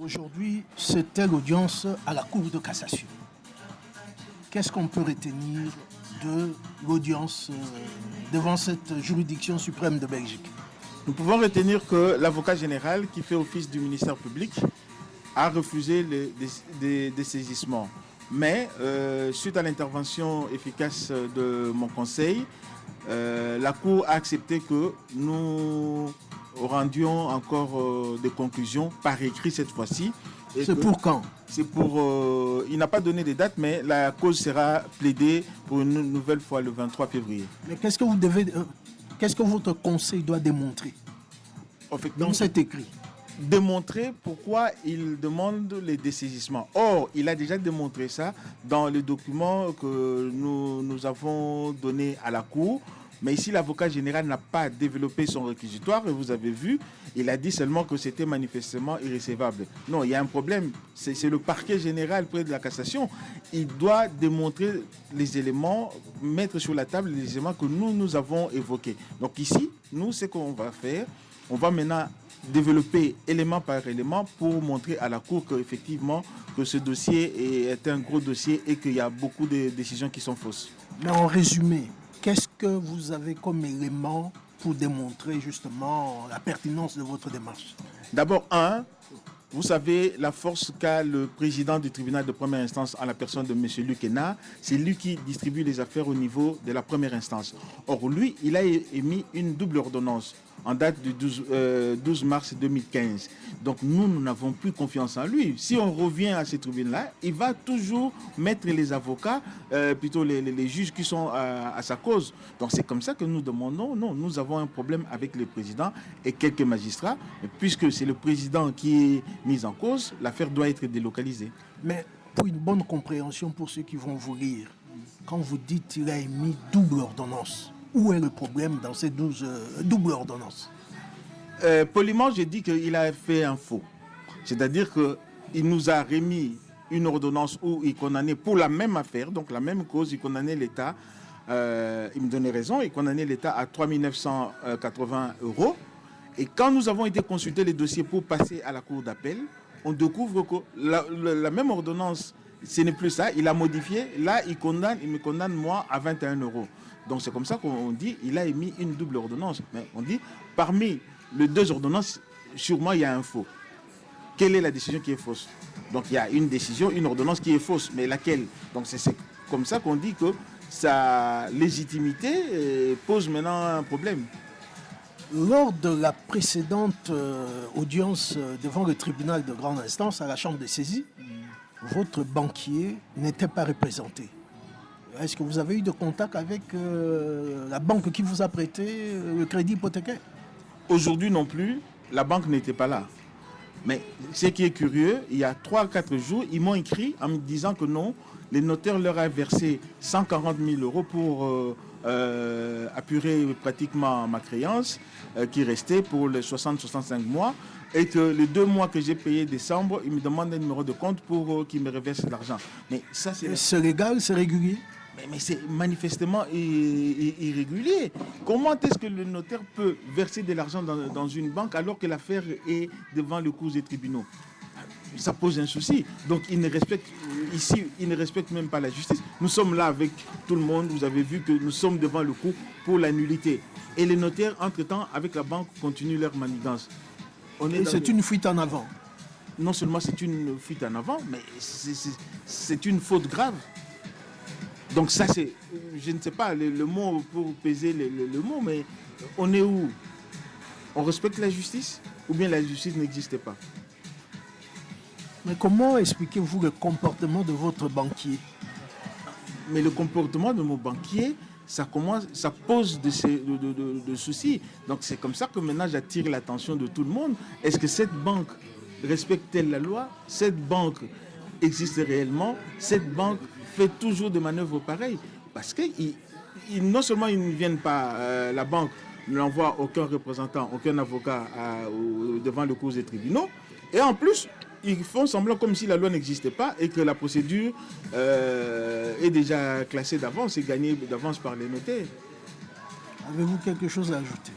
Aujourd'hui, c'était l'audience à la Cour de cassation. Qu'est-ce qu'on peut retenir de l'audience devant cette juridiction suprême de Belgique? Nous pouvons retenir que l'avocat général qui fait office du ministère public a refusé des saisissements. Mais suite à l'intervention efficace de mon conseil, la Cour a accepté que nous rendions encore des conclusions par écrit cette fois-ci. C'est pour quand? C'est pour... il n'a pas donné de date, mais la cause sera plaidée pour une nouvelle fois le 23 février. Mais qu'est-ce que votre conseil doit démontrer dans cet écrit? Démontrer pourquoi il demande les dessaisissements. Or, il a déjà démontré ça dans le document que nous avons donné à la Cour. Mais ici, l'avocat général n'a pas développé son réquisitoire et vous avez vu, il a dit seulement que c'était manifestement irrécevable. Non, il y a un problème. C'est le parquet général près de la cassation. Il doit démontrer les éléments, mettre sur la table les éléments que nous avons évoqués. Donc ici, nous, ce qu'on va faire, on va maintenant développer élément par élément pour montrer à la Cour qu'effectivement que ce dossier est un gros dossier et qu'il y a beaucoup de décisions qui sont fausses. Mais en résumé, qu'est-ce que vous avez comme élément pour démontrer justement la pertinence de votre démarche? D'abord, vous savez, la force qu'a le président du tribunal de première instance en la personne de M. Luc Hénard, c'est lui qui distribue les affaires au niveau de la première instance. Or, lui, il a émis une double ordonnance en date du 12 mars 2015. Donc nous n'avons plus confiance en lui. Si on revient à ces tribunaux-là, il va toujours mettre les avocats, plutôt les juges qui sont à sa cause. Donc c'est comme ça que nous demandons, non, nous avons un problème avec le président et quelques magistrats, puisque c'est le président qui est mis en cause, l'affaire doit être délocalisée. Mais pour une bonne compréhension pour ceux qui vont vous lire, quand vous dites qu'il a émis double ordonnance, où est le problème dans ces 12 doubles ordonnances? Poliment, j'ai dit qu'il a fait un faux. C'est-à-dire qu'il nous a remis une ordonnance où il condamnait pour la même affaire, donc la même cause, il condamnait l'État, il me donnait raison, il condamnait l'État à 3 980 €. Et quand nous avons été consulter les dossiers pour passer à la cour d'appel, on découvre que la même ordonnance, ce n'est plus ça, il a modifié. Là, il me condamne moi à 21 €. Donc c'est comme ça qu'on dit, il a émis une double ordonnance. Mais on dit, parmi les deux ordonnances, sûrement il y a un faux. Quelle est la décision qui est fausse? Donc il y a une décision, une ordonnance qui est fausse, mais laquelle? Donc c'est comme ça qu'on dit que sa légitimité pose maintenant un problème. Lors de la précédente audience devant le tribunal de grande instance à la chambre de saisie, votre banquier n'était pas représenté. Est-ce que vous avez eu de contact avec la banque qui vous a prêté le crédit hypothécaire? Aujourd'hui non plus, la banque n'était pas là. Mais ce qui est curieux, il y a 3-4 jours, ils m'ont écrit en me disant que non, les notaires leur ont versé 140 000 € pour apurer pratiquement ma créance qui restait pour les 60-65 mois et que les 2 mois que j'ai payé décembre, ils me demandent un numéro de compte pour qu'ils me reversent l'argent. Mais ça, c'est légal, c'est régulier? Mais c'est manifestement irrégulier. Comment est-ce que le notaire peut verser de l'argent dans une banque alors que l'affaire est devant le cours des tribunaux? Ça pose un souci. Donc il ne respecte même pas la justice. Nous sommes là avec tout le monde. Vous avez vu que nous sommes devant le coup pour la nullité. Et les notaires, entre-temps, avec la banque, continuent leur manigance. C'est une fuite en avant. Non seulement c'est une fuite en avant, mais c'est une faute grave. Donc ça, c'est, je ne sais pas le mot pour peser le mot, mais on est où? On respecte la justice ou bien la justice n'existe pas? Mais comment expliquez-vous le comportement de votre banquier? Mais le comportement de mon banquier, ça pose de soucis. Donc c'est comme ça que maintenant j'attire l'attention de tout le monde. Est-ce que cette banque respecte-t-elle la loi? Cette banque existe réellement? Cette banque fait toujours des manœuvres pareilles? Parce que non seulement ils ne viennent pas, la banque n'envoie aucun représentant, aucun avocat devant le cours des tribunaux, et en plus, ils font semblant comme si la loi n'existait pas et que la procédure est déjà classée d'avance et gagnée d'avance par les notaires. Avez-vous quelque chose à ajouter?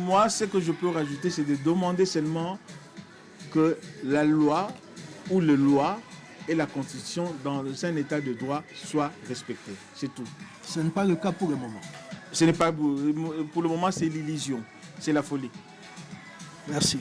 Moi, ce que je peux rajouter, c'est de demander seulement que la loi ou les lois et la Constitution dans un état de droit soient respectées. C'est tout. Ce n'est pas le cas pour le moment. Ce n'est pas pour le moment, c'est l'illusion, c'est la folie. Merci.